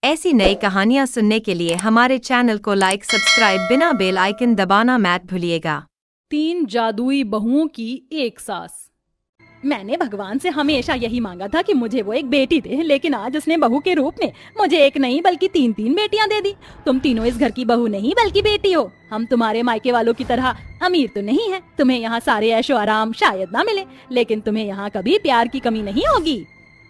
ऐसी नई कहानियाँ सुनने के लिए हमारे चैनल को लाइक सब्सक्राइब बिना बेल आइकन दबाना मत भूलिएगा। 3 जादुई बहुओं की एक सास। मैंने भगवान से हमेशा यही मांगा था कि मुझे वो एक बेटी दे, लेकिन आज उसने बहू के रूप में मुझे एक नहीं बल्कि 3 बेटियां दे दी। तुम तीनों इस घर की बहू नहीं बल्कि बेटी हो। हम तुम्हारे मायके वालों की तरह अमीर तो नहीं है, तुम्हें यहाँ सारे ऐशो आराम शायद ना मिले, लेकिन तुम्हें यहाँ कभी प्यार की कमी नहीं होगी।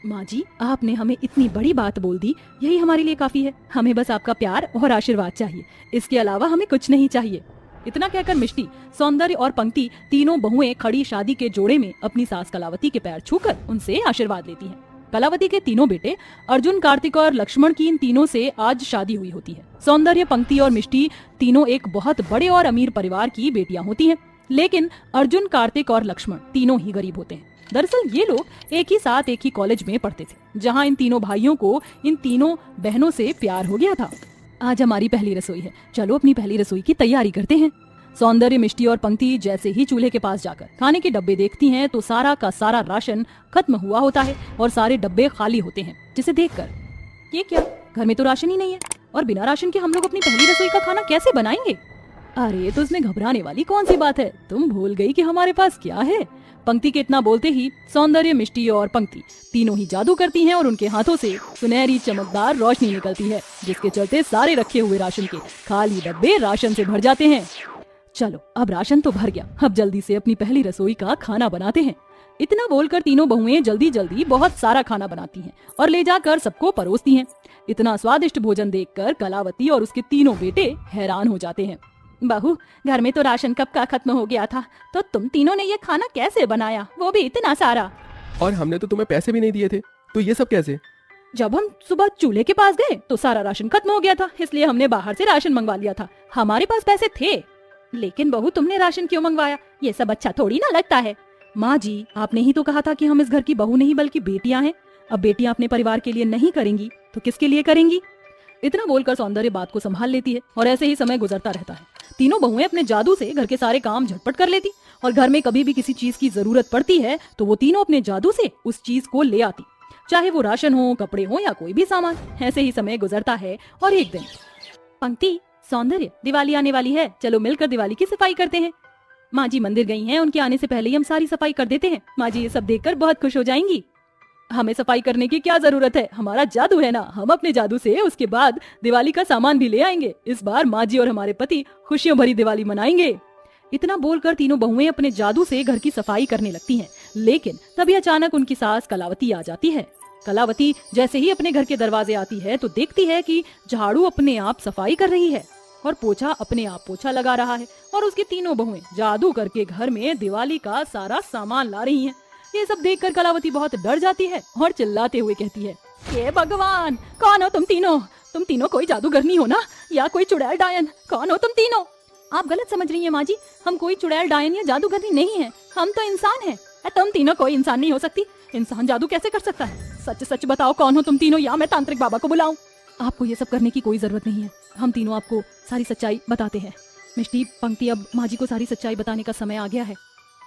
माँ जी, आपने हमें इतनी बड़ी बात बोल दी, यही हमारे लिए काफी है। हमें बस आपका प्यार और आशीर्वाद चाहिए, इसके अलावा हमें कुछ नहीं चाहिए। इतना कहकर मिष्टी, सौंदर्य और पंक्ति तीनों बहुएं खड़ी शादी के जोड़े में अपनी सास कलावती के पैर छूकर उनसे आशीर्वाद लेती हैं। कलावती के तीनों बेटे अर्जुन, कार्तिक और लक्ष्मण की इन तीनों से आज शादी हुई होती है। सौंदर्य, पंक्ति और मिष्टी तीनों एक बहुत बड़े और अमीर परिवार की बेटियां होती हैं, लेकिन अर्जुन, कार्तिक और लक्ष्मण तीनों ही गरीब होते हैं। दरअसल ये लोग एक ही साथ एक ही कॉलेज में पढ़ते थे, जहाँ इन तीनों भाइयों को इन तीनों बहनों से प्यार हो गया था। आज हमारी पहली रसोई है, चलो अपनी पहली रसोई की तैयारी करते हैं। सौंदर्य, मिष्टी और पंक्ति जैसे ही चूल्हे के पास जाकर खाने के डब्बे देखती हैं तो सारा का सारा राशन खत्म हुआ होता है और सारे डब्बे खाली होते हैं, जिसे देखकर ये क्या, घर में तो राशन ही नहीं है और बिना राशन के हम लोग अपनी पहली रसोई का खाना कैसे बनाएंगे। अरे तो इसमें घबराने वाली कौन सी बात है, तुम भूल गई कि हमारे पास क्या है। पंक्ति के इतना बोलते ही सौंदर्य, मिष्टी और पंक्ति तीनों ही जादू करती हैं और उनके हाथों से सुनहरी चमकदार रोशनी निकलती है, जिसके चलते सारे रखे हुए राशन के खाली डब्बे राशन से भर जाते हैं। चलो अब राशन तो भर गया, अब जल्दी से अपनी पहली रसोई का खाना बनाते हैं। इतना बोलकर तीनों बहुएं जल्दी जल्दी बहुत सारा खाना बनाती हैं और ले जाकर सबको परोसती हैं। इतना स्वादिष्ट भोजन देखकर कलावती और उसके तीनों बेटे हैरान हो जाते हैं। बहू, घर में तो राशन कब का खत्म हो गया था, तो तुम तीनों ने ये खाना कैसे बनाया, वो भी इतना सारा? और हमने तो तुम्हें पैसे भी नहीं दिए थे, तो ये सब कैसे? जब हम सुबह चूल्हे के पास गए तो सारा राशन खत्म हो गया था, इसलिए हमने बाहर से राशन मंगवा लिया था। हमारे पास पैसे थे। लेकिन बहू, तुमने राशन क्यों मंगवाया, ये सब अच्छा थोड़ी ना लगता है। माँ जी, आपने ही तो कहा था कि हम इस घर की बहू नहीं बल्कि बेटियां हैं। अब बेटियां अपने परिवार के लिए नहीं करेंगी तो किसके लिए करेंगी। इतना बोलकर सौंदर्य बात को संभाल लेती है और ऐसे ही समय गुजरता रहता है। तीनों बहुएं अपने जादू से घर के सारे काम झटपट कर लेती और घर में कभी भी किसी चीज की जरूरत पड़ती है तो वो तीनों अपने जादू से उस चीज को ले आती, चाहे वो राशन हो, कपड़े हो या कोई भी सामान। ऐसे ही समय गुजरता है और एक दिन, पंक्ति, सौंदर्य, दिवाली आने वाली है, चलो मिलकर दिवाली की सफाई करते हैं। माँ जी मंदिर गई हैं, उनके आने से पहले ही हम सारी सफाई कर देते हैं। माँ जी ये सब देखकर बहुत खुश हो जाएंगी। हमें सफाई करने की क्या जरूरत है, हमारा जादू है ना, हम अपने जादू से उसके बाद दिवाली का सामान भी ले आएंगे। इस बार माँ जी और हमारे पति खुशियों भरी दिवाली मनाएंगे। इतना बोलकर तीनों बहुएं अपने जादू से घर की सफाई करने लगती हैं, लेकिन तभी अचानक उनकी सास कलावती आ जाती है। कलावती जैसे ही अपने घर के दरवाजे आती है तो देखती है कि झाड़ू अपने आप सफाई कर रही है और पोछा अपने आप पोछा लगा रहा है और उसकी तीनों बहुएं जादू करके घर में दिवाली का सारा सामान ला रही हैं। ये सब देखकर कलावती बहुत डर जाती है और चिल्लाते हुए कहती है, ये भगवान, कौन हो तुम तीनों? तुम तीनों कोई जादूगरनी हो ना, या कोई चुड़ैल डायन? कौन हो तुम तीनों? आप गलत समझ रही हैं माँ जी, हम कोई चुड़ैल डायन या जादूगरनी नहीं है, हम तो इंसान हैं। तुम तीनों कोई इंसान नहीं हो सकती, इंसान जादू कैसे कर सकता है? सच सच बताओ, कौन हो तुम तीनों, या मैं तांत्रिक बाबा को बुलाऊं? आपको ये सब करने की कोई जरूरत नहीं है, हम तीनों आपको सारी सच्चाई बताते हैं। मिष्टी, पंक्ति, अब माँ जी को सारी सच्चाई बताने का समय आ गया है।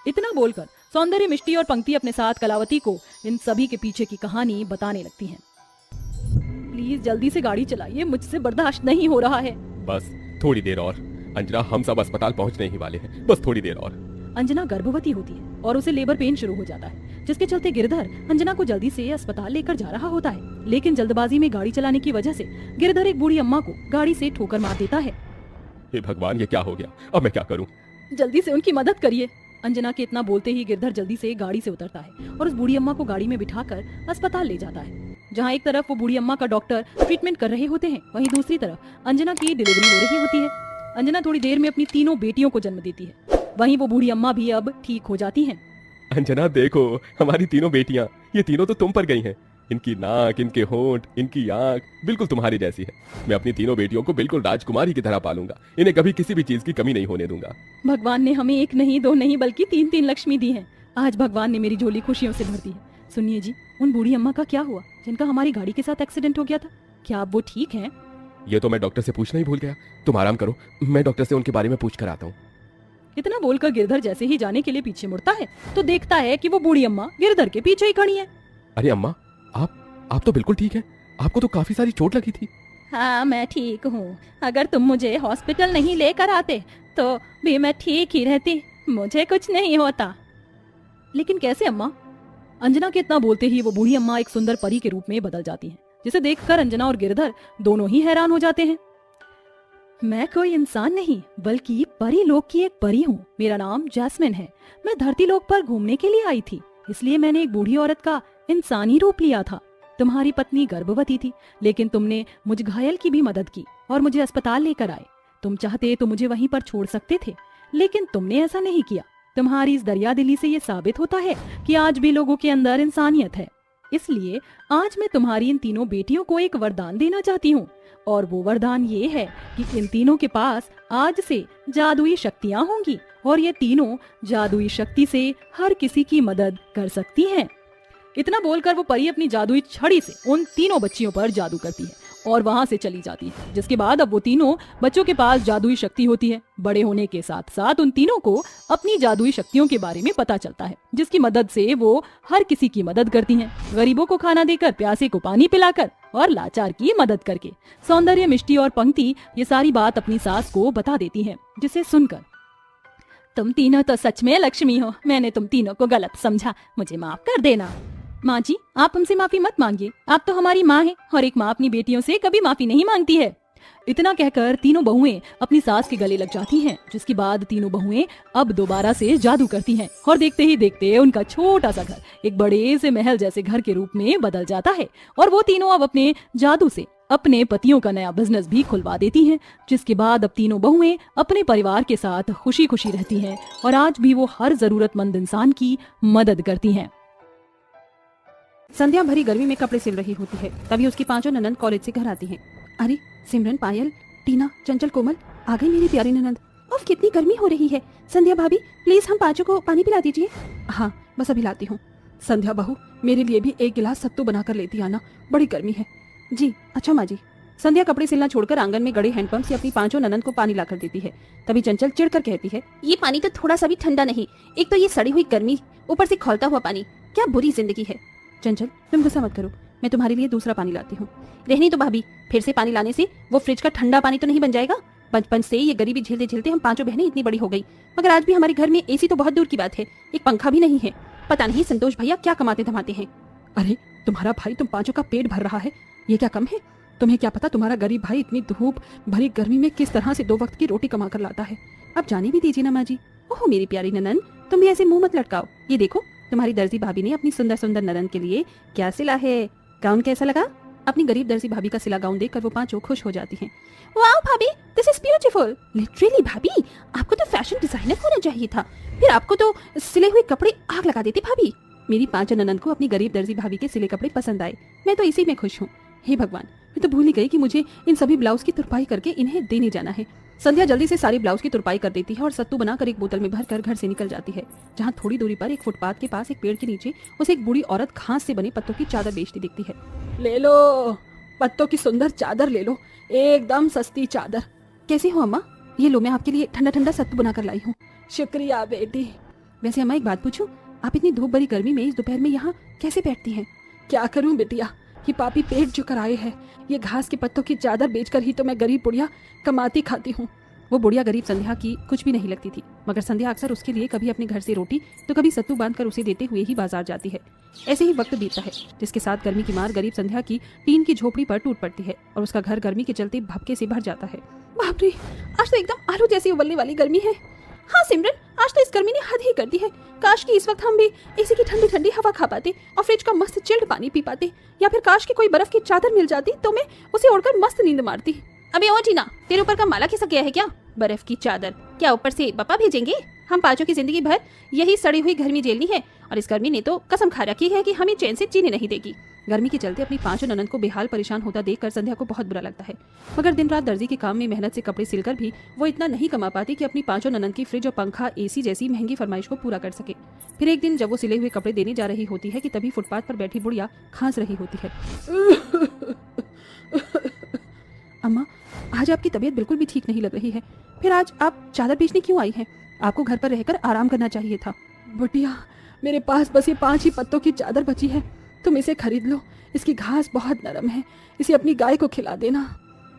इतना बोलकर सौंदर्य, मिष्टी और पंक्ति अपने साथ कलावती को इन सभी के पीछे की कहानी बताने लगती हैं। प्लीज जल्दी से गाड़ी चलाइए, मुझसे बर्दाश्त नहीं हो रहा है। बस थोड़ी देर और अंजना, हम सब अस्पताल पहुंचने ही वाले हैं, बस थोड़ी देर और। अंजना गर्भवती होती है और उसे लेबर पेन शुरू हो जाता है, जिसके चलते गिरधर अंजना को जल्दी से अस्पताल लेकर जा रहा होता है। लेकिन जल्दबाजी में गाड़ी चलाने की वजह से गिरधर एक बूढ़ी अम्मा को गाड़ी से ठोकर मार देता है। हे भगवान, ये क्या हो गया, अब मैं क्या करूं? जल्दी से उनकी मदद करिए। अंजना के इतना बोलते ही गिरधर जल्दी से गाड़ी से उतरता है और उस बूढ़ी अम्मा को गाड़ी में बिठाकर अस्पताल ले जाता है, जहाँ एक तरफ वो बूढ़ी अम्मा का डॉक्टर ट्रीटमेंट कर रहे होते हैं, वहीं दूसरी तरफ अंजना की डिलीवरी हो रही होती है। अंजना थोड़ी देर में अपनी तीनों बेटियों को जन्म देती है, वहीं वो बूढ़ी अम्मा भी अब ठीक हो जाती हैं। अंजना देखो, हमारी तीनों बेटियां, ये तीनों तो तुम पर गई हैं। इनकी नाक, इनके होंठ, इनकी आंख बिल्कुल तुम्हारी जैसी है। मैं अपनी तीनों बेटियों को बिल्कुल राजकुमारी की तरह पालूंगा, इन्हें कभी किसी भी चीज की कमी नहीं होने दूंगा। भगवान ने हमें एक नहीं, दो नहीं बल्कि 3 लक्ष्मी दी हैं। आज भगवान ने मेरी झोली खुशियों से भर दी है। सुनिए जी, उन बूढ़ी अम्मा का क्या हुआ जिनका हमारी गाड़ी के साथ एक्सीडेंट हो गया था, क्या अब वो ठीक हैं? ये तो मैं डॉक्टर से पूछना ही भूल गया, तुम आराम करो, मैं डॉक्टर से उनके बारे में पूछ कर आता हूँ। इतना बोलकर गिरधर जैसे ही जाने के लिए पीछे मुड़ता है तो देखता है कि वो बूढ़ी अम्मा गिरधर के पीछे ही खड़ी है। अरे अम्मा, आप तो बिल्कुल ठीक हैं, आपको तो काफी सारी चोट लगी थी। हाँ मैं ठीक हूँ, अगर तुम मुझे हॉस्पिटल नहीं लेकर आते तो भी मैं ठीक ही रहती, मुझे कुछ नहीं होता। लेकिन कैसे अम्मा? अंजना के इतना बोलते ही वो बूढ़ी अम्मा एक सुंदर परी के रूप में बदल जाती हैं, जिसे देखकर अंजना और गिरधर दोनों ही हैरान हो जाते हैं। मैं कोई इंसान नहीं बल्कि परी लोक की एक परी हूँ। मेरा नाम जैस्मिन है। मैं धरती लोक पर घूमने के लिए आई थी, इसलिए मैंने एक बूढ़ी औरत का इंसानी रूप लिया था। तुम्हारी पत्नी गर्भवती थी, लेकिन तुमने मुझ घायल की भी मदद की और मुझे अस्पताल लेकर आए। तुम चाहते तो मुझे वहीं पर छोड़ सकते थे, लेकिन तुमने ऐसा नहीं किया। तुम्हारी इस दरियादिली से ये साबित होता है कि आज भी लोगों के अंदर इंसानियत है। इसलिए आज मैं तुम्हारी इन तीनों बेटियों को एक वरदान देना चाहती हूँ, और वो वरदान ये है कि इन तीनों के पास आज से जादुई शक्तियाँ होंगी और ये तीनों जादुई शक्ति से हर किसी की मदद कर सकती हैं। इतना बोलकर वो परी अपनी जादुई छड़ी से उन तीनों बच्चियों पर जादू करती है और वहां से चली जाती है, जिसके बाद अब वो तीनों बच्चों के पास जादुई शक्ति होती है। बड़े होने के साथ साथ उन तीनों को अपनी जादुई शक्तियों के बारे में पता चलता है, जिसकी मदद से वो हर किसी की मदद करती हैं, गरीबों को खाना देकर, प्यासे को पानी पिलाकर और लाचार की मदद करके। सौंदर्य, मिष्टी और पंक्ति ये सारी बात अपनी सास को बता देती है, जिसे सुनकर तुम तीनों तो सच में लक्ष्मी हो, मैंने तुम तीनों को गलत समझा, मुझे माफ कर देना। माँ जी, आप हमसे माफी मत मांगिए, आप तो हमारी माँ हैं और एक माँ अपनी बेटियों से कभी माफी नहीं मांगती है। इतना कहकर तीनों बहुएं अपनी सास के गले लग जाती हैं, जिसके बाद तीनों बहुएं अब दोबारा से जादू करती हैं और देखते ही देखते उनका छोटा सा घर एक बड़े से महल जैसे घर के रूप में बदल जाता है और वो तीनों अब अपने जादू से अपने पतियों का नया बिजनेस भी खुलवा देती हैं, जिसके बाद अब तीनों बहुएं अपने परिवार के साथ खुशी खुशी रहती हैं और आज भी वो हर जरूरतमंद इंसान की मदद करती हैं। संध्या भरी गर्मी में कपड़े सिल रही होती है, तभी उसकी पांचों ननंद कॉलेज से घर आती हैं। अरे सिमरन, पायल, टीना, चंचल, कोमल, आ गई मेरी प्यारी ननंद। उफ, कितनी गर्मी हो रही है। संध्या भाभी, प्लीज हम पांचों को पानी पिला दीजिए। हाँ बस अभी लाती हूँ। संध्या बहू, मेरे लिए भी एक गिलास सत्तू बनाकर लेती आना, बड़ी गर्मी है। जी अच्छा माँ जी। संध्या कपड़े सिलना छोड़कर आंगन में गड़े हैंडपंप से अपनी पांचों ननंद को पानी लाकर देती है। तभी चंचल चिढ़कर कहती है, ये पानी तो थोड़ा सा भी ठंडा नहीं, एक तो ये सड़ी हुई गर्मी, ऊपर से खौलता हुआ पानी, क्या बुरी जिंदगी है। चंचल तुम गुस्सा मत करो, मैं तुम्हारे लिए दूसरा पानी लाती हूँ। रहनी तो भाभी, फिर से पानी लाने से वो फ्रिज का ठंडा पानी तो नहीं बन जाएगा। बचपन से ये गरीबी झेलते झेलते हम पांचों बहनें इतनी बड़ी हो गई, मगर आज भी हमारे घर में एसी तो बहुत दूर की बात है, एक पंखा भी नहीं है। पता नहीं संतोष भैया क्या कमाते धमाते हैं। अरे तुम्हारा भाई तुम पांचों का पेट भर रहा है, ये क्या कम है? तुम्हें क्या पता तुम्हारा गरीब भाई इतनी धूप भरी गर्मी में किस तरह से 2 वक्त की रोटी कमा कर लाता है। अब जाने भी दीजिए ना माँ जी। ओहो मेरी प्यारी ननन, तुम भी ऐसे मुंह मत लटकाओ। ये देखो तुम्हारी दर्जी भाभी ने अपनी सुंदर सुंदर ननन के लिए क्या सिला है। गाउन कैसा लगा? अपनी गरीब दर्जी भाभी का सिला गाउन देखकर वो पांचों खुश हो जाती हैं। वाओ भाभी, दिस इज ब्यूटीफुल। लिटरली भाभी, आपको तो फैशन डिजाइनर होना चाहिए था, फिर आपको तो सिले हुए कपड़े आग लगा देते भाभी। मेरी पांचों ननन को अपनी गरीब दर्जी भाभी के सिले कपड़े पसंद आए, मैं तो इसी में खुश हूँ। हे भगवान, मैं तो भूल ही गई कि मुझे इन सभी ब्लाउज की तुरपाई करके इन्हें देने जाना है। संध्या जल्दी से सारी ब्लाउज की तुरपाई कर देती है और सत्तू बनाकर एक बोतल में भरकर घर से निकल जाती है, जहाँ थोड़ी दूरी पर एक फुटपाथ के पास एक पेड़ के नीचे उसे एक बूढ़ी औरत घास से बने पत्तों की चादर बेचती दिखती है। ले लो, पत्तों की सुंदर चादर ले लो, एकदम सस्ती चादर। कैसी हो अम्मा? ये लो, मैं आपके लिए ठंडा ठंडा सत्तू बनाकर लाई हूँ। शुक्रिया बेटी। वैसे अम्मा एक बात पूछूं, आप इतनी धूप भरी गर्मी में इस दोपहर में यहाँ कैसे बैठती हैं? क्या करूँ बिटिया, ये पापी पेट जो कर आए हैं, ये घास के पत्तों की चादर बेचकर ही तो मैं गरीब बुढ़िया कमाती खाती हूँ। वो बुढ़िया गरीब संध्या की कुछ भी नहीं लगती थी, मगर संध्या अक्सर उसके लिए कभी अपने घर से रोटी तो कभी सत्तू बांधकर उसे देते हुए ही बाजार जाती है। ऐसे ही वक्त बीतता है, जिसके साथ गर्मी की मार गरीब संध्या की टीन की झोपड़ी पर टूट पड़ती है और उसका घर गर्मी के चलते भपके से भर जाता है। बाप रे, आज तो एकदम आलू जैसी उबलने वाली गर्मी है। हाँ सिमरन, आज तो इस गर्मी ने हद ही कर दी है। काश कि इस वक्त हम भी एसी की ठंडी ठंडी हवा खा पाते और फ्रिज का मस्त चिल्ड पानी पी पाते, या फिर काश कि कोई बर्फ की चादर मिल जाती तो मैं उसे ओढ़कर मस्त नींद मारती। अबे ओ टीना, तेरे ऊपर का माला खिसक गया है क्या? बर्फ की चादर क्या ऊपर से पापा भेजेंगे? हम पांचों की जिंदगी भर यही सड़ी हुई गर्मी झेलनी है और इस गर्मी ने तो कसम खा रखी है कि हमें चैन से जीने नहीं देगी। गर्मी के चलते अपनी पांचों ननद को बेहाल परेशान होता देखकर संध्या को बहुत बुरा लगता है, मगर दिन रात दर्जी के काम में मेहनत से कपड़े सिलकर भी वो इतना नहीं कमा पाती कि अपनी पांचों ननद की फ्रिज और पंखा, एसी जैसी महंगी फरमाइश को पूरा कर सके। फिर एक दिन जब वो सिले हुए कपड़े देने जा रही होती है कि तभी फुटपाथ पर बैठी बुढ़िया खांस रही होती है। अम्मा, आज आपकी तबीयत बिल्कुल भी ठीक नहीं लग रही है, फिर आज आप चादर बेचने क्यों आई हैं? आपको घर पर रहकर आराम करना चाहिए था। बुढ़िया, मेरे पास बस ये 5 ही पत्तों की चादर बची है, तुम इसे खरीद लो, इसकी घास बहुत नरम है, इसे अपनी गाय को खिला देना।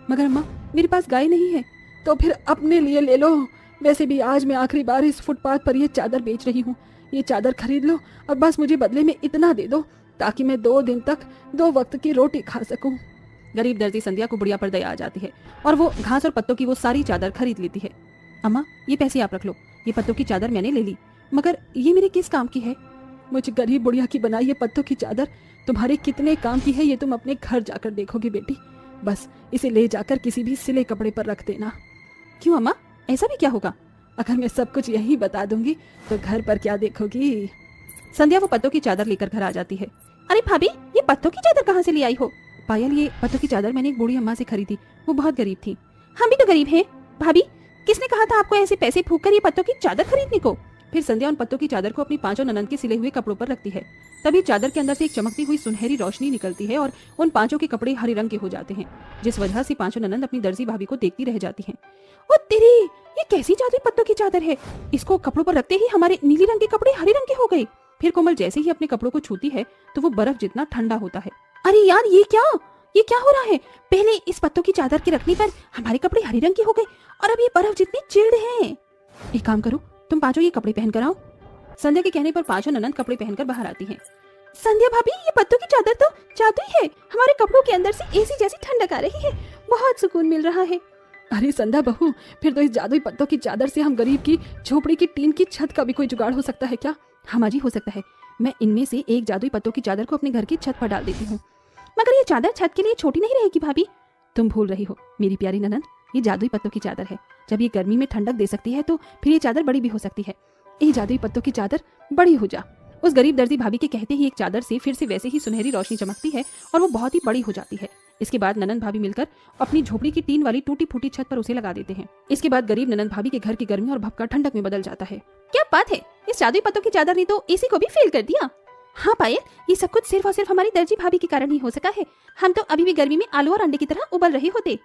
मगर अम्मा, मेरे पास गाय नहीं है। तो फिर अपने लिए ले लो। वैसे भी आज मैं आखिरी बार इस फुटपाथ पर ये चादर बेच रही हूँ। ये चादर खरीद लो और बस मुझे बदले में इतना दे दो ताकि मैं 2 दिन तक 2 वक्त की रोटी खा सकूं। गरीब दर्जी संध्या को बुढ़िया पर दया आ जाती है और वो घास और पत्तों की वो सारी चादर खरीद लेती है। अम्मा, ये पैसे आप रख लो। ये पत्तों की चादर मैंने ले ली, मगर ये मेरे किस काम की है? मुझे गरीब बुढ़िया की बनाई ये पत्तों की चादर तुम्हारे कितने काम की है ये तुम अपने घर जाकर देखोगी बेटी। बस इसे ले जाकर किसी भी सिले कपड़े पर रख देना। क्यों अम्मा, ऐसा भी क्या होगा? अगर मैं सब कुछ यही बता दूंगी तो घर पर क्या देखोगी? संध्या वो पत्तों की चादर लेकर घर आ जाती है। अरे भाभी, ये पत्तों की चादर कहाँ से ले आई हो? पायल, ये पत्तों की चादर मैंने एक बूढ़ी अम्मा से खरीदी, वो बहुत गरीब थी। हम भी तो गरीब हैं। भाभी, किसने कहा था आपको ऐसे पैसे फूंक कर ये पत्तों की चादर खरीदने को? फिर संध्या उन पत्तों की चादर को अपनी 5 ननद के सिले हुए कपड़ों पर रखती है। तभी चादर के अंदर से एक चमकती हुई सुनहरी रोशनी निकलती है और उन 5 के कपड़े हरे रंग के हो जाते हैं, जिस वजह से 5 ननद अपनी दर्जी भाभी को देखती रह जाती हैं। ओ तेरी, ये कैसी जादुई पत्तों की चादर है? इसको कपड़ों पर रखते ही हमारे नीली रंग के कपड़े हरे रंग के हो गए। फिर कोमल जैसे ही अपने कपड़ों को छूती है तो वो बर्फ जितना ठंडा होता है। अरे यार, ये क्या हो रहा है? पहले इस पत्तों की चादर के रखने पर हमारे कपड़े हरे रंग के हो गए और अब ये बर्फ जितने चिल्ड हैं। एक काम करो, तुम 5 ये कपड़े पहन कर आओ। संध्या के कहने पर 5 ननद कपड़े पहनकर बाहर आती हैं। संध्या भाभी, ये पत्तों की चादर तो जादुई है। हमारे कपड़ों के अंदर से एसी जैसी ठंडक आ रही है, बहुत सुकून मिल रहा है। अरे संध्या बहू, फिर तो इस जादुई पत्तों की चादर से हम गरीब की झोपड़ी की टीन की छत का भी कोई जुगाड़ हो सकता है क्या? हाँ माँ जी, हो सकता है। मैं इनमें से एक जादुई पत्तों की चादर को अपने घर की छत पर डाल देती हूँ। मगर ये चादर छत के लिए छोटी नहीं रहेगी भाभी। तुम भूल रही हो मेरी प्यारी ननद, ये जादुई पत्तों की चादर है। जब ये गर्मी में ठंडक दे सकती है तो फिर ये चादर बड़ी भी हो सकती है। ये जादुई पत्तों की चादर बड़ी हो जा। उस गरीब दर्जी भाभी के कहते ही एक चादर से फिर से वैसे ही सुनहरी रोशनी चमकती है और वो बहुत ही बड़ी हो जाती है। इसके बाद ननद भाभी मिलकर अपनी झोपड़ी की टीन वाली टूटी फूटी छत पर उसे लगा देते हैं। इसके बाद गरीब ननद भाभी के घर की गर्मी और भपका ठंडक में बदल जाता है। क्या बात है, इस जादुई पत्तों की चादर ने तो एसी को भी फेल कर दिया। हाँ पायल, ये सब कुछ सिर्फ और सिर्फ हमारी दर्जी भाभी के कारण ही हो सका है। हम तो अभी भी गर्मी में आलू और अंडे की तरह उबल रहे होते।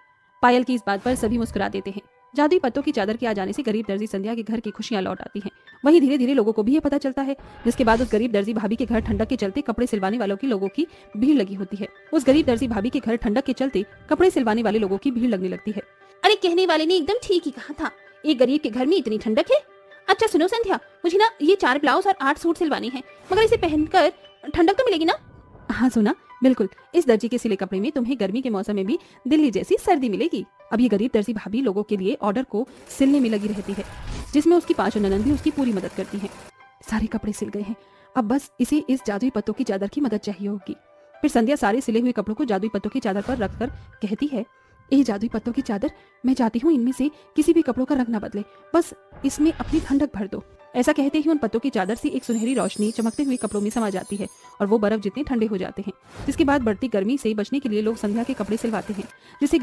पायल की इस बात पर सभी मुस्कुरा देते हैं। जादुई पत्तों की चादर के आ जाने से गरीब दर्जी संध्या के घर की खुशियां लौट आती हैं। वहीं धीरे धीरे लोगों को भी ये पता चलता है, जिसके बाद उस गरीब दर्जी भाभी के घर ठंडक के चलते कपड़े सिलवाने वालों की लोगों की भीड़ लगी होती है। उस गरीब दर्जी भाभी के घर ठंडक के चलते कपड़े सिलवाने वाले लोगों की भीड़ लगने लगती है। अरे कहने वाले ने एकदम ठीक ही कहा था, एक गरीब के घर में इतनी ठंडक है। अच्छा सुनो संध्या, मुझे ना ये 4 ब्लाउज और 8 सूट सिलवाने हैं, मगर इसे पहनकर ठंडक तो मिलेगी ना? हाँ सुना, बिल्कुल। इस दर्जी के सिले कपड़े में तुम्हें गर्मी के मौसम में भी दिल्ली जैसी सर्दी मिलेगी। अब ये गरीब दर्जी भाभी लोगों के लिए ऑर्डर को सिलने में लगी रहती है, जिसमें उसकी 5 ननद भी उसकी पूरी मदद करती हैं। सारे कपड़े सिल गए हैं, अब बस इसे इस जादुई पत्तों की चादर की मदद चाहिए होगी। फिर संध्या सारे सिले हुए कपड़ों को जादुई पत्तों की चादर पर रखकर कहती है, ये जादुई पत्तों की चादर, मैं चाहती हूँ इनमें से किसी भी कपड़ों का रंग न बदले, बस इसमें अपनी ठंडक भर दो। ऐसा कहते ही उन पत्तों की चादर से एक सुनहरी रोशनी चमकते हुए कपड़ों में समा जाती है और वो बर्फ जितने ठंडे हो जाते हैं, जिसके बाद बढ़ती गर्मी से बचने के लिए लोग संध्या के कपड़े सिलवाते हैं, जिससे